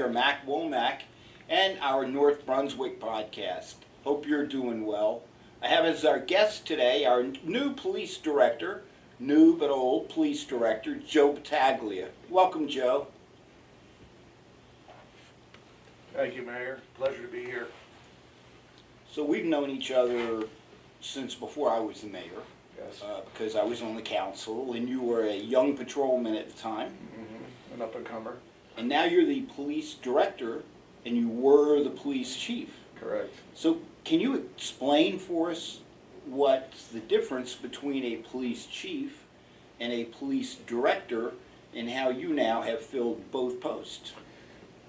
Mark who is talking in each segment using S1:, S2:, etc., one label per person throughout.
S1: Mayor Mac Womack and our North Brunswick podcast. Hope you're doing well. I have as our guest today our new police director, new but old police director, Joe Battaglia. Welcome, Joe.
S2: Thank you, Mayor. Pleasure to be here.
S1: So we've known each other since before I was the mayor.
S2: Yes.
S1: Because I was on the council, and you were a young patrolman at the time.
S2: Mm-hmm. An up-and-comer.
S1: And now you're the police director, and you were the police chief.
S2: Correct.
S1: So can you explain for us what's the difference between a police chief and a police director, and how you now have filled both posts?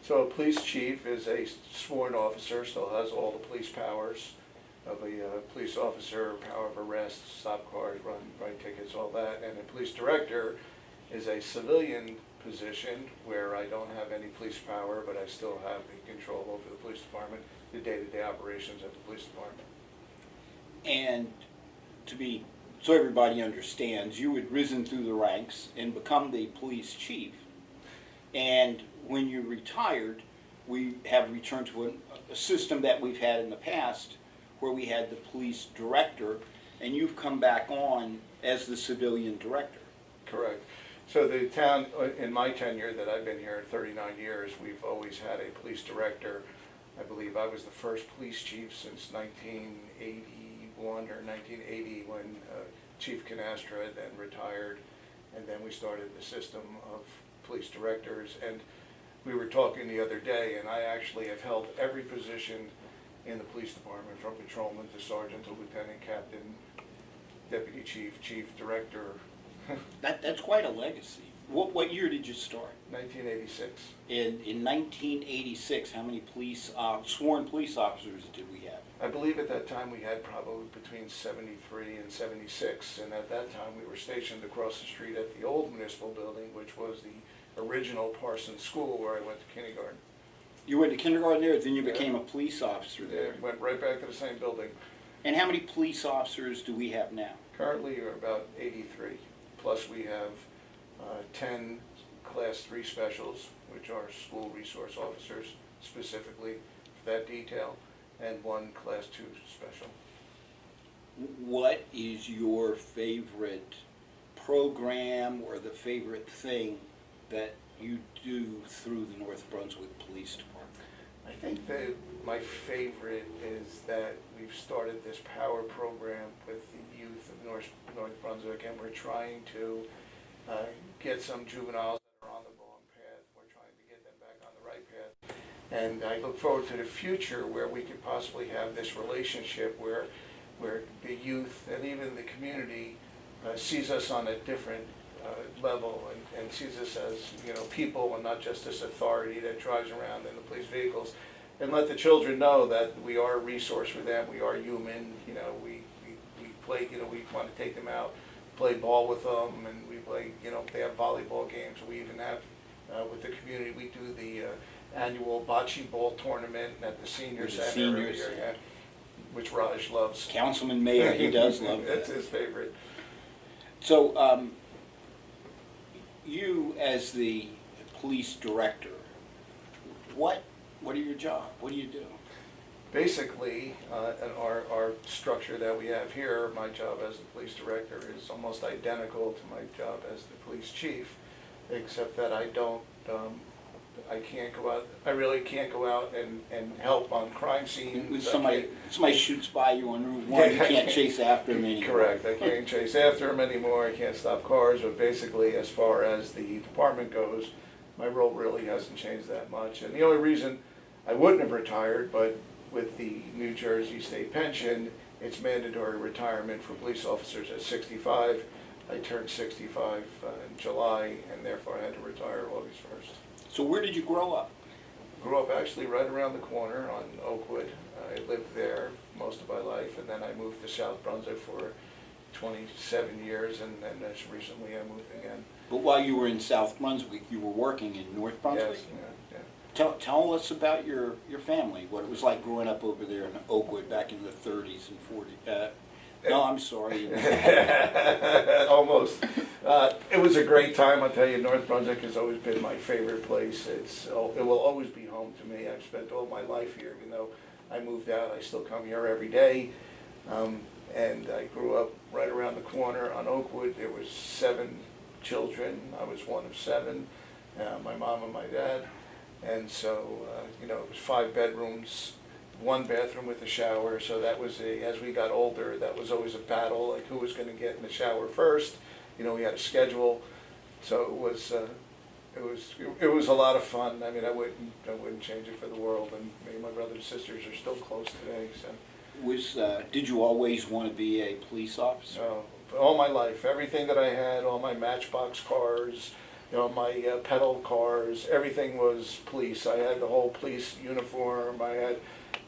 S2: So a police chief is a sworn officer, still has all the police powers of a police officer, power of arrest, stop cars, write tickets, all that. And a police director is a civilian position where I don't have any police power, but I still have the control over the police department, the day-to-day operations at the police department.
S1: And so everybody understands, you had risen through the ranks and become the police chief. And when you retired, we have returned to a system that we've had in the past, where we had the police director, and you've come back on as the civilian director.
S2: Correct. So the town, in my tenure that I've been here 39 years, we've always had a police director. I believe I was the first police chief since 1981 or 1980 when Chief Canastra then retired, and then we started the system of police directors. And we were talking the other day, and I actually have held every position in the police department, from patrolman to sergeant to lieutenant, captain, deputy chief, chief director.
S1: That's quite a legacy. What year did you start?
S2: 1986.
S1: In 1986, how many sworn police officers did we have?
S2: I believe at that time we had probably between 73 and 76, and at that time we were stationed across the street at the old municipal building, which was the original Parsons School where I went to kindergarten.
S1: You went to kindergarten there, then you became a police officer there.
S2: Yeah, went right back to the same building.
S1: And how many police officers do we have now?
S2: Currently we're about 83, plus we have 10 Class 3 specials, which are school resource officers specifically for that detail, and 1 Class 2 special.
S1: What is your favorite program or the favorite thing that you do through the North Brunswick Police Department?
S2: I think that my favorite is that we've started this power program with the youth of North Brunswick, and we're trying to get some juveniles that are on the wrong path. We're trying to get them back on the right path. And I look forward to the future where we could possibly have this relationship where the youth and even the community sees us on a different level and sees us as, people, and not just this authority that drives around in the police vehicles, and let the children know that we are a resource for them. We are human. We play. We want to take them out, play ball with them, and we play. They have volleyball games. We even have with the community. We do the annual bocce ball tournament at the senior center every year, yeah, which Raj loves.
S1: Councilman Mayor, he does love that.
S2: That's his favorite.
S1: So, you as the police director, what are your job? What do you do?
S2: Basically, our structure that we have here, my job as the police director is almost identical to my job as the police chief, except that I can't go out. I really can't go out and help on crime scenes.
S1: When somebody shoots by you on Route 1, you can't chase after them anymore.
S2: Correct. I can't chase after them anymore. I can't stop cars. But basically, as far as the department goes, my role really hasn't changed that much. And the only reason I wouldn't have retired, but with the New Jersey state pension, it's mandatory retirement for police officers at 65. I turned 65 in July, and therefore I had to retire August 1st.
S1: So where did you grow up?
S2: Grew up actually right around the corner on Oakwood. I lived there most of my life, and then I moved to South Brunswick for 27 years, and then as recently I moved again.
S1: But while you were in South Brunswick, you were working in North Brunswick?
S2: Yes, yeah.
S1: Tell us about your family, what it was like growing up over there in Oakwood back in the 30s and 40s, No, I'm sorry.
S2: Almost. It was a great time. I'll tell you, North Brunswick has always been my favorite place. It will always be home to me. I've spent all my life here, even though I moved out. I still come here every day. And I grew up right around the corner on Oakwood. There was 7 children. I was one of 7, my mom and my dad. And so, it was 5 bedrooms, 1 bathroom with a shower. So that was as we got older, that was always a battle, like who was going to get in the shower first. We had a schedule. So it was a lot of fun. I mean, I wouldn't change it for the world. And me and my brothers and sisters are still close today. So.
S1: Did you always want to be a police officer?
S2: All my life, everything that I had, all my Matchbox cars, my pedal cars, everything was police. I had the whole police uniform. I had,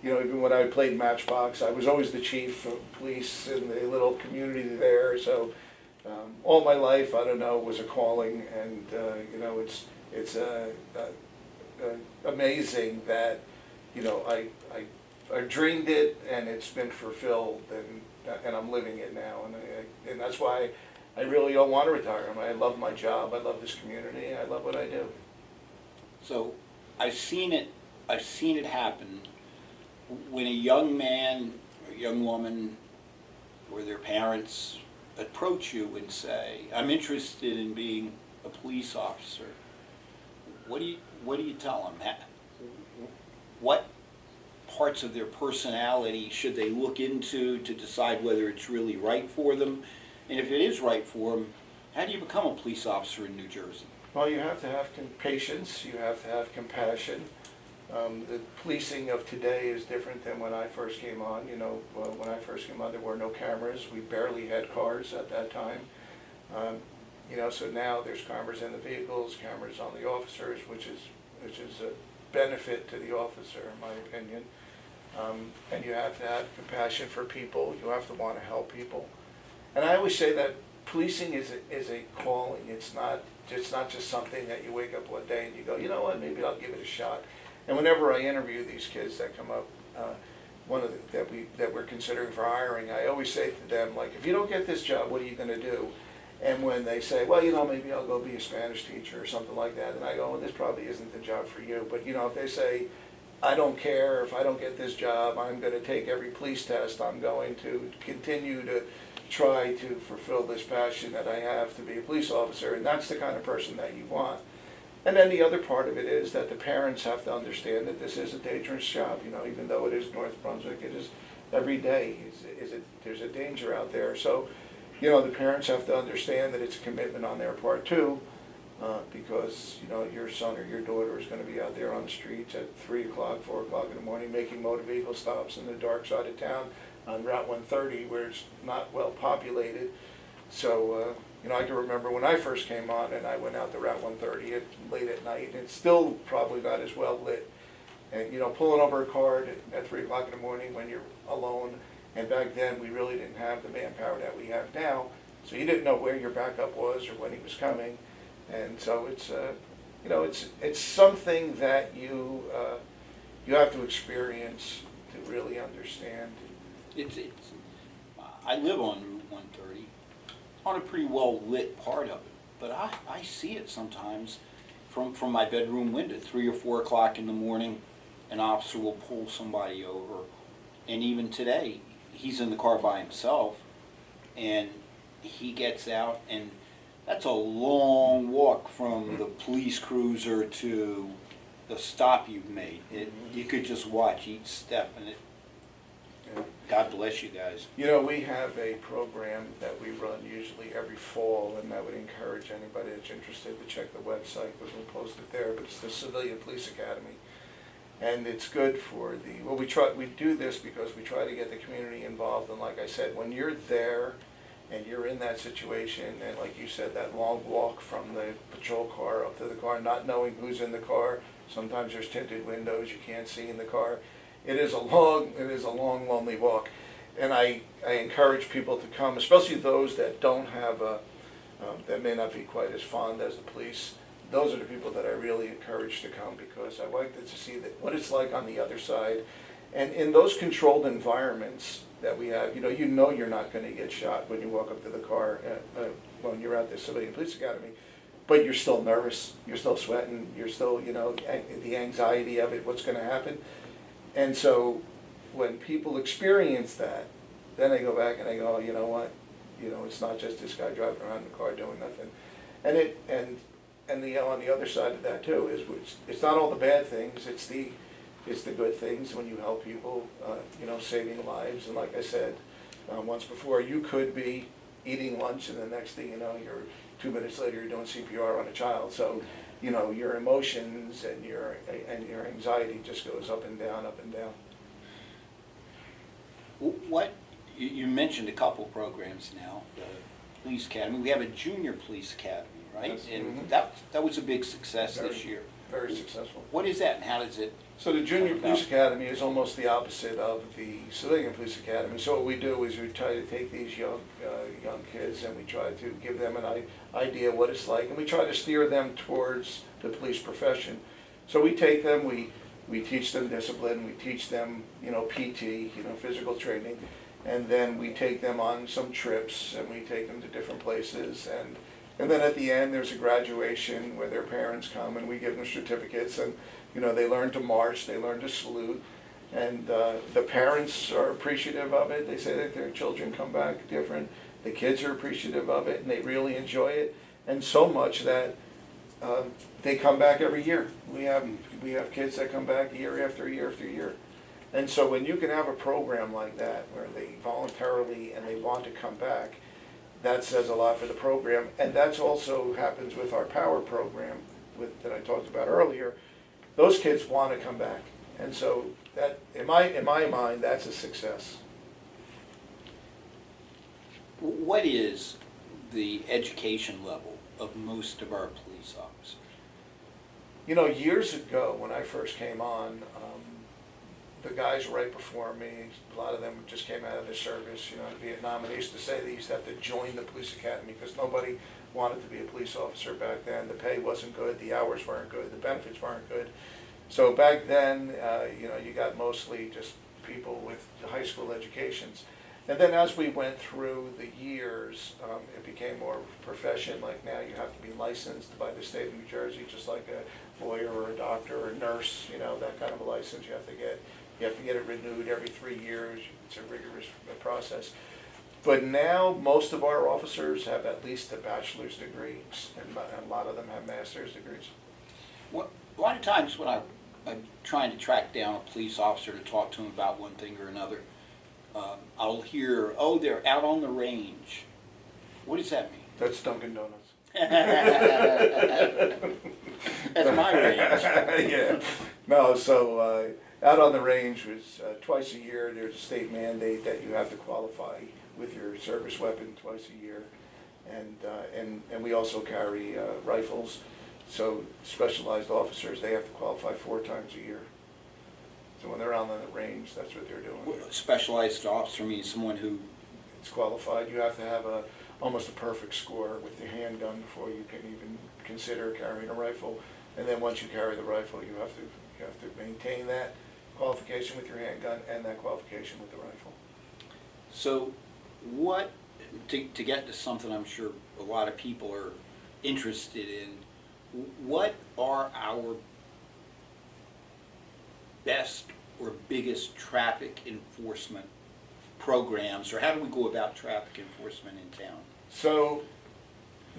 S2: even when I played Matchbox, I was always the chief of police in the little community there. So all my life, I don't know, was a calling, and it's amazing that I dreamed it, and it's been fulfilled, and I'm living it now, and that's why I really don't want to retire. I love my job, I love this community, I love what I do.
S1: So I've seen it happen when a young man or young woman or their parents approach you and say, "I'm interested in being a police officer." What do you tell them? What parts of their personality should they look into to decide whether it's really right for them? And if it is right for them, how do you become a police officer in New Jersey?
S2: Well, you have to have patience, you have to have compassion. The policing of today is different than when I first came on. When I first came on, there were no cameras. We barely had cars at that time. So now there's cameras in the vehicles, cameras on the officers, which is a benefit to the officer, in my opinion. And you have to have compassion for people. You have to want to help people. And I always say that policing is a calling. It's not just something that you wake up one day and you go, you know what, maybe I'll give it a shot. And whenever I interview these kids that come up, that we're considering for hiring, I always say to them, like, if you don't get this job, what are you going to do? And when they say, well, maybe I'll go be a Spanish teacher or something like that, and I go, well, this probably isn't the job for you. But if they say, I don't care if I don't get this job, I'm going to take every police test, I'm going to continue to try to fulfill this passion that I have to be a police officer, and that's the kind of person that you want. And then the other part of it is that the parents have to understand that this is a dangerous job. Even though it is North Brunswick, it is every day. There's a danger out there. So, the parents have to understand that it's a commitment on their part too, because your son or your daughter is going to be out there on the streets at 3 o'clock, 4 o'clock in the morning, making motor vehicle stops in the dark side of town on Route 130, where it's not well populated. So. I can remember when I first came on and I went out to Route 130 late at night, and it's still probably not as well lit. And pulling over a car at 3 o'clock in the morning when you're alone, and back then we really didn't have the manpower that we have now, so you didn't know where your backup was or when he was coming. And so it's something that you have to experience to really understand.
S1: I live on Route 130. On a pretty well lit part of it, but I see it sometimes from my bedroom window. 3 or 4 o'clock in the morning, an officer will pull somebody over, and even today he's in the car by himself, and he gets out, and that's a long walk from the police cruiser to the stop you've made. You could just watch each step, and God bless you guys.
S2: We have a program that we run usually every fall, and I would encourage anybody that's interested to check the website, because we'll post it there, but it's the Civilian Police Academy. And it's good for we do this because we try to get the community involved, and like I said, when you're there and you're in that situation, and like you said, that long walk from the patrol car up to the car, not knowing who's in the car, sometimes there's tinted windows, you can't see in the car. It is a long, lonely walk, and I encourage people to come, especially those that don't have that may not be quite as fond as the police. Those are the people that I really encourage to come, because I like to see what it's like on the other side, And in those controlled environments that we have, you know you're not going to get shot when you walk up to the car when you're at the Civilian Police Academy, but you're still nervous, you're still sweating, you're still, the anxiety of it, what's going to happen. And so when people experience that, then they go back and they go, oh, you know what, it's not just this guy driving around in the car doing nothing. And on the other side of that too is it's not all the bad things, it's the good things when you help people, saving lives. And like I said once before, you could be eating lunch and the next thing you know, you're 2 minutes later you're doing CPR on a child. So, your emotions and your anxiety just goes up and down, up and down.
S1: What, you mentioned a couple programs now, the Police Academy. We have a junior police academy, right?
S2: Yes.
S1: And that was a big success this year.
S2: Very successful.
S1: What is that and how does it?
S2: So the Junior Police Academy is almost the opposite of the Civilian Police Academy. So what we do is we try to take these young kids and we try to give them an idea what it's like, and we try to steer them towards the police profession. So we take them, we teach them discipline, we teach them PT, physical training, and then we take them on some trips and we take them to different places, and then at the end there's a graduation where their parents come and we give them certificates, and they learn to march, they learn to salute, and the parents are appreciative of it. They say that their children come back different. The kids are appreciative of it and they really enjoy it, and so much that they come back every year. We have kids that come back year after year after year. And so when you can have a program like that where they voluntarily and they want to come back, that says a lot for the program. And that's also happens with our power program that I talked about earlier. Those kids want to come back. And so that, in my mind, that's a success.
S1: What is the education level of most of our police officers?
S2: Years ago when I first came on, the guys right before me, a lot of them just came out of the service, in Vietnam, and they used to say they used to have to join the police academy because nobody wanted to be a police officer back then. The pay wasn't good, the hours weren't good, the benefits weren't good. So back then, you got mostly just people with high school educations. And then as we went through the years, it became more of a profession. Like now you have to be licensed by the state of New Jersey, just like a lawyer or a doctor or a nurse, that kind of a license you have to get. You have to get it renewed every 3 years. It's a rigorous process. But now most of our officers have at least a bachelor's degree, and a lot of them have master's degrees.
S1: Well, a lot of times when I'm trying to track down a police officer to talk to him about one thing or another, I'll hear, oh, they're out on the range. What does that mean?
S2: That's Dunkin' Donuts.
S1: That's my range.
S2: Yeah. No, so out on the range was twice a year. There's a state mandate that you have to qualify with your service weapon twice a year. And we also carry rifles. So specialized officers, they have to qualify 4 times a year. So when they're out on the range, that's what they're doing.
S1: Well, specialized officer means someone who...
S2: It's qualified. You have to have almost a perfect score with your handgun before you can even consider carrying a rifle. And then once you carry the rifle, you have to maintain that qualification with your handgun and that qualification with the rifle.
S1: So what, to get to something I'm sure a lot of people are interested in, what are our best or biggest traffic enforcement programs, or how do we go about traffic enforcement in town?
S2: So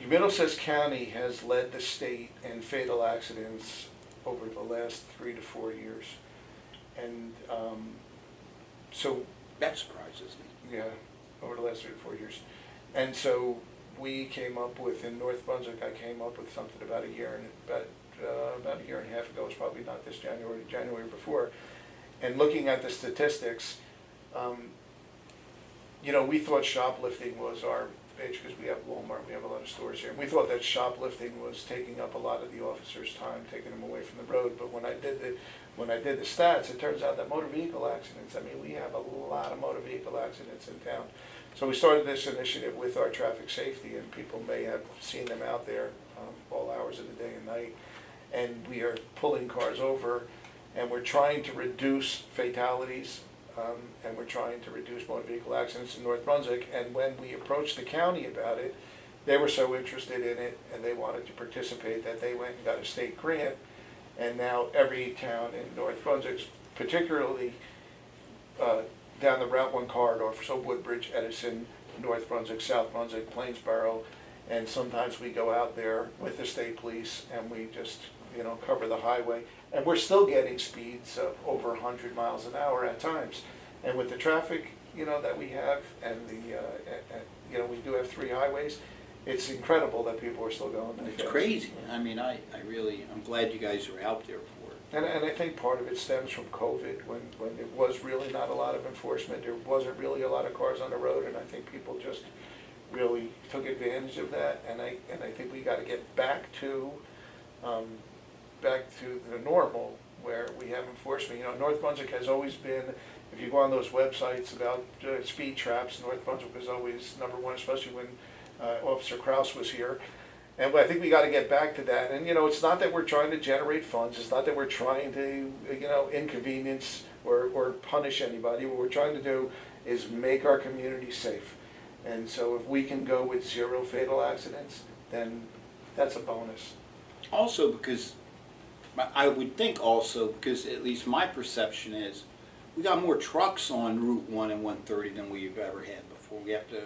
S2: Middlesex County has led the state in fatal accidents over the last 3 to 4 years. And so...
S1: That surprises me.
S2: Yeah, over the last 3 to 4 years. And so we came up with, in North Brunswick, I came up with something about a year and a half ago. It was probably not this January, January before. And looking at the statistics, we thought shoplifting was our bitch because we have Walmart, we have a lot of stores here. And we thought that shoplifting was taking up a lot of the officers' time, taking them away from the road. But when I did the stats, it turns out that motor vehicle accidents, we have a lot of motor vehicle accidents in town. So we started this initiative with our traffic safety, and people may have seen them out there all hours of the day and night. And we are pulling cars over, and we're trying to reduce fatalities, and we're trying to reduce motor vehicle accidents in North Brunswick. And when we approached the county about it, they were so interested in it and they wanted to participate that they went and got a state grant. And now every town in North Brunswick, particularly down the Route 1 corridor, so Woodbridge, Edison, North Brunswick, South Brunswick, Plainsboro, and sometimes we go out there with the state police and we just, cover the highway. And we're still getting speeds of over 100 miles an hour at times. And with the traffic, that we have, and we do have 3 highways, it's incredible that people are still going that
S1: It's
S2: fast.
S1: crazy. I mean, I'm glad you guys are out there for it.
S2: And I think part of it stems from COVID, when there was really not a lot of enforcement, there wasn't really a lot of cars on the road, and I think people just really took advantage of that. And I think we got to get back to the normal where we have enforcement. North Brunswick has always been, if you go on those websites about speed traps, North Brunswick was always #1, especially when Officer Kraus was here. And I think we got to get back to that. And, it's not that we're trying to generate funds. It's not that we're trying to, inconvenience or punish anybody. What we're trying to do is make our community safe. And so if we can go with 0 fatal accidents, then that's a bonus.
S1: Also because, I would think also because at least my perception is, we got more trucks on Route 1 and 130 than we've ever had before. We have to,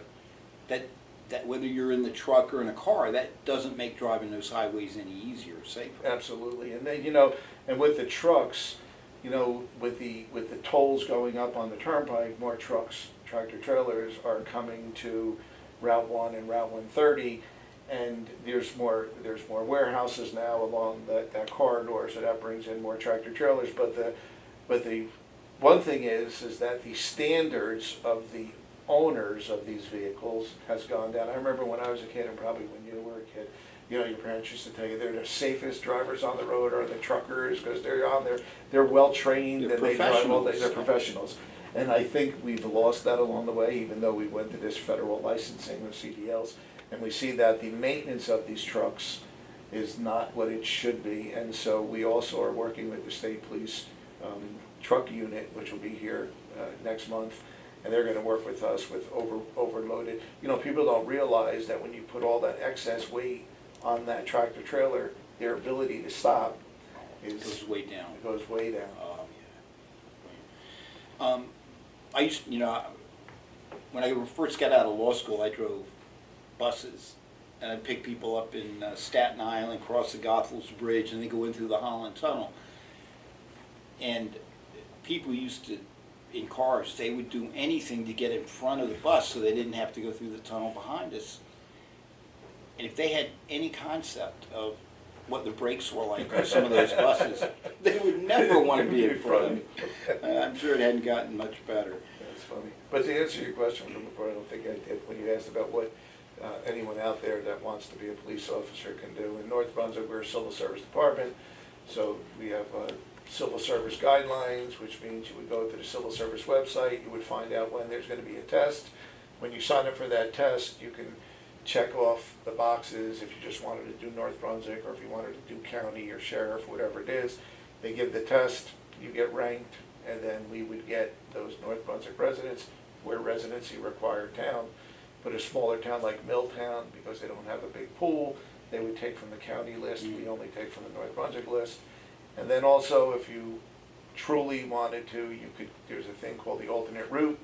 S1: that whether you're in the truck or in a car, that doesn't make driving those highways any easier or safer.
S2: Absolutely. And then, and with the trucks, with the tolls going up on the turnpike, more trucks, tractor trailers are coming to Route 1 and Route 130, and there's more warehouses now along that corridor, so that brings in more tractor trailers. But the one thing is that the standards of the owners of these vehicles has gone down. I remember when I was a kid, and probably when you were a kid, your parents used to tell you they're the safest drivers on the road are the truckers, because they're well trained and they drive all day. They're professionals. And I think we've lost that along the way, even though we went to this federal licensing of CDLs, and we see that the maintenance of these trucks is not what it should be. And so we also are working with the state police truck unit, which will be here next month. And they're going to work with us with overloaded. People don't realize that when you put all that excess weight on that tractor trailer, their ability to stop
S1: goes way down.
S2: It goes way down.
S1: Yeah. I used, when I first got out of law school, I drove buses, and I'd pick people up in Staten Island, cross the Goethals Bridge, and they go in through the Holland Tunnel. And people used to, in cars, they would do anything to get in front of the bus so they didn't have to go through the tunnel behind us. And if they had any concept of what the brakes were like on some of those buses, they would never want to be in front of me. I'm sure it hadn't gotten much better.
S2: That's funny. But to answer your question from before, I don't think I did, when you asked about what anyone out there that wants to be a police officer can do. In North Brunswick, we're a civil service department, so we have civil service guidelines, which means you would go to the civil service website, you would find out when there's going to be a test. When you sign up for that test, you can check off the boxes if you just wanted to do North Brunswick, or if you wanted to do county or sheriff, whatever it is. They give the test, you get ranked, and then we would get those North Brunswick residents. We're a residency required town, but a smaller town like Milltown, because they don't have a big pool, they would take from the county list. We only take from the North Brunswick list. And then also, if you truly wanted to, you could, there's a thing called the alternate route.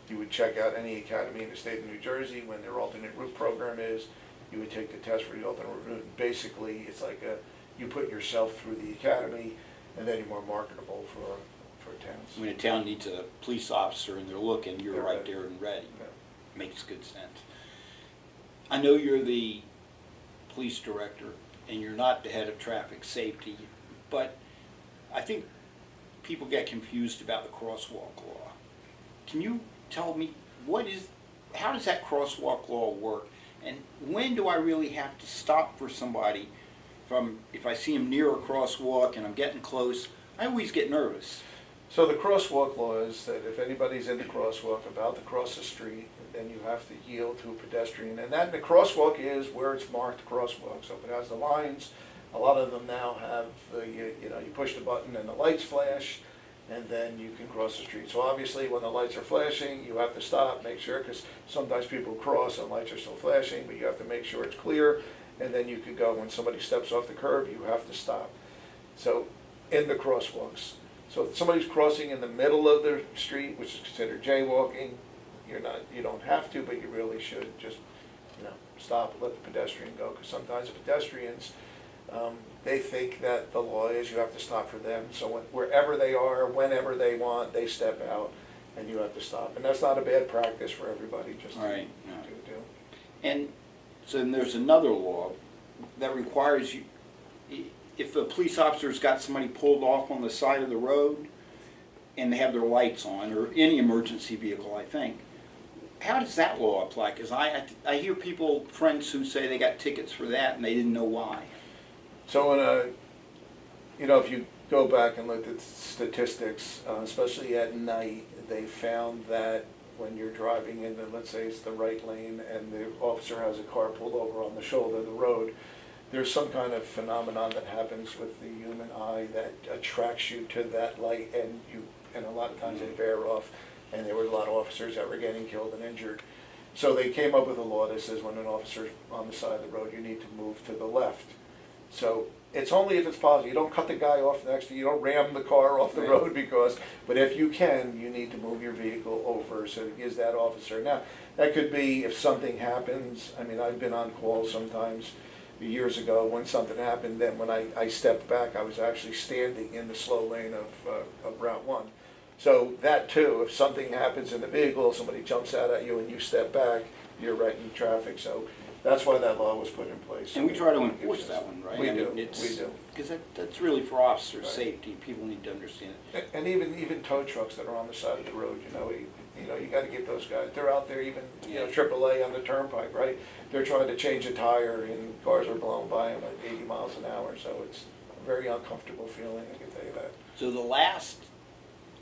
S2: You would check out any academy in the state of New Jersey when their alternate route program is. You would take the test for the alternate route. And basically, it's like you put yourself through the academy, and then you're more marketable for towns.
S1: When a town needs a police officer and they're looking, you're
S2: They're
S1: right
S2: ready.
S1: there and ready.
S2: Yeah.
S1: Makes good sense. I know you're the police director and you're not the head of traffic safety, but I think people get confused about the crosswalk law. Can you tell me how does that crosswalk law work, and when do I really have to stop for somebody if I see them near a crosswalk and I'm getting close? I always get nervous.
S2: So the crosswalk law is that if anybody's in the crosswalk about to cross the street, then you have to yield to a pedestrian. And that the crosswalk is where it's marked crosswalk. So if it has the lines A lot of them now have, you know, you push the button and the lights flash, and then you can cross the street. So obviously, when the lights are flashing, you have to stop, make sure, because sometimes people cross and lights are still flashing, but you have to make sure it's clear, and then you can go. When somebody steps off the curb, you have to stop. So, in the crosswalks. So if somebody's crossing in the middle of the street, which is considered jaywalking, you don't have to, but you really should just, you know, stop, let the pedestrian go, because sometimes the pedestrians, they think that the law is you have to stop for them. So wherever they are, whenever they want, they step out, and you have to stop. And that's not a bad practice for everybody just to do.
S1: And so then there's another law that requires you, if a police officer's got somebody pulled off on the side of the road and they have their lights on, or any emergency vehicle, I think, how does that law apply? Because I hear people, friends who say they got tickets for that and they didn't know why.
S2: So you know, if you go back and look at statistics, especially at night, they found that when you're driving into, let's say it's the right lane, and the officer has a car pulled over on the shoulder of the road, there's some kind of phenomenon that happens with the human eye that attracts you to that light, and a lot of times they veer off, and there were a lot of officers that were getting killed and injured. So they came up with a law that says when an officer's on the side of the road, you need to move to the left. So it's only if it's possible. You don't cut the guy off next to you. You don't ram the car off the road but if you can, you need to move your vehicle over so it gives that officer. Now, that could be if something happens. I mean, I've been on call sometimes years ago when something happened. Then when I stepped back, I was actually standing in the slow lane of Route 1. So that too, if something happens in the vehicle, somebody jumps out at you and you step back, you're right in traffic. So that's why that law was put in place.
S1: And we try to enforce that one, right?
S2: We do.
S1: Because that's really for officer safety. People need to understand it.
S2: And even tow trucks that are on the side of the road, you got to give those guys. They're out there, even AAA on the turnpike, right? They're trying to change a tire, and cars are blown by them at 80 miles an hour. So it's a very uncomfortable feeling. I can tell you that.
S1: So the last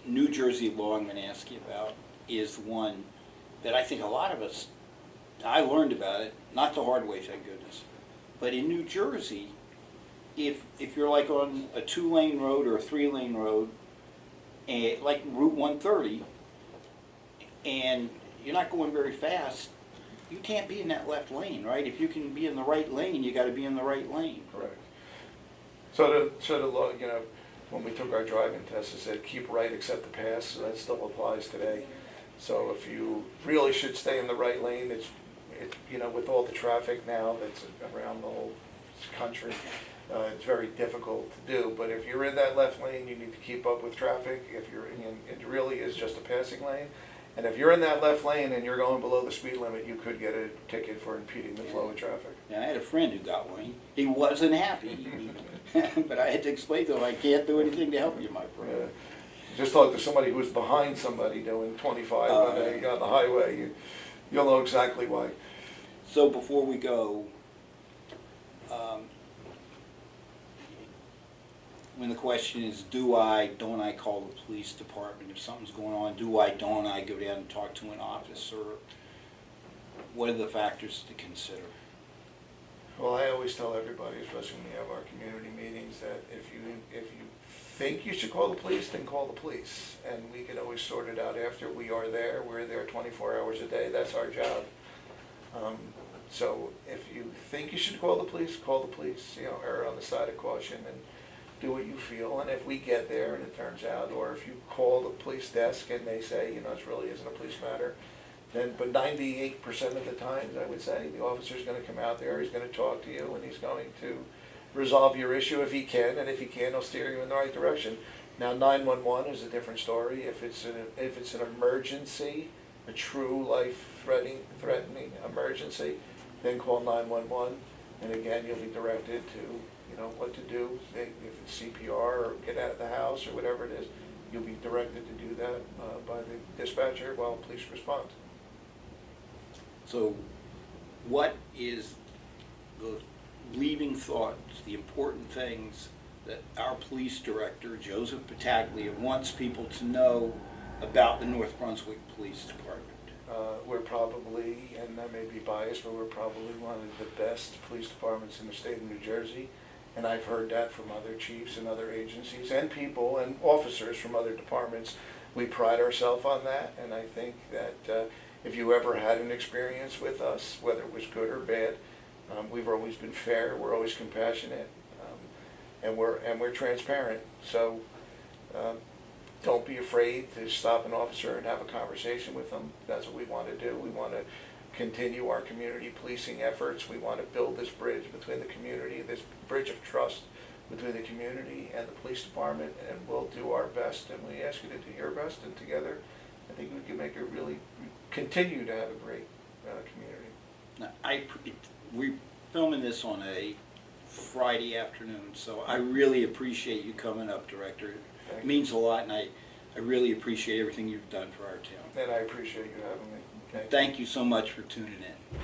S1: New Jersey law I'm going to ask you about is one that I think a lot of us. I learned about it, not the hard way, thank goodness. But in New Jersey, if you're like on a 2-lane road or a 3-lane road, like Route 130, and you're not going very fast, you can't be in that left lane, right? If you can be in the right lane, you got to be in the right lane.
S2: Correct. So the law, when we took our driving test, it said keep right except the pass, so that still applies today. So if you really should stay in the right lane, it's with all the traffic now that's around the whole country, it's very difficult to do. But if you're in that left lane, you need to keep up with traffic. If you're it really is just a passing lane. And if you're in that left lane and you're going below the speed limit, you could get a ticket for impeding the flow of traffic.
S1: Yeah, I had a friend who got one. He wasn't happy, but I had to explain to him, I can't do anything to help you, my friend.
S2: Yeah. Just talk to somebody who was behind somebody doing 25 on the highway. You'll know exactly why.
S1: So before we go, when the question is, don't I call the police department if something's going on? Don't I go down and talk to an officer? What are the factors to consider?
S2: Well, I always tell everybody, especially when we have our community meetings, that if you think you should call the police, then call the police. And we can always sort it out after. We are there. We're there 24 hours a day. That's our job. So if you think you should call the police, err on the side of caution and do what you feel. And if we get there and it turns out, or if you call the police desk and they say, this really isn't a police matter, then, but 98% of the times, I would say, the officer's going to come out there, he's going to talk to you, and he's going to resolve your issue if he can, and if he can, he'll steer you in the right direction. Now, 911 is a different story. If it's an emergency, a true life-threatening emergency, then call 911, and again, you'll be directed to, what to do. If it's CPR or get out of the house or whatever it is, you'll be directed to do that by the dispatcher while police respond.
S1: So what is the leaving thoughts, the important things that our police director, Joseph Battaglia, wants people to know about the North Brunswick Police Department?
S2: We're probably, and I may be biased, but we're probably one of the best police departments in the state of New Jersey. And I've heard that from other chiefs and other agencies and people and officers from other departments. We pride ourselves on that, and I think that if you ever had an experience with us, whether it was good or bad, we've always been fair, we're always compassionate, and we're transparent. So don't be afraid to stop an officer and have a conversation with them. That's what we want to do. We want to continue our community policing efforts. We want to build this bridge between the community, this bridge of trust between the community and the police department, and we'll do our best, and we ask you to do your best, and together I think we can make it really continue to have a great community.
S1: Now, we're filming this on a Friday afternoon, so I really appreciate you coming up, Director. It means a lot, and I really appreciate everything you've done for our town.
S2: And I appreciate you having me.
S1: Thank you so much for tuning in.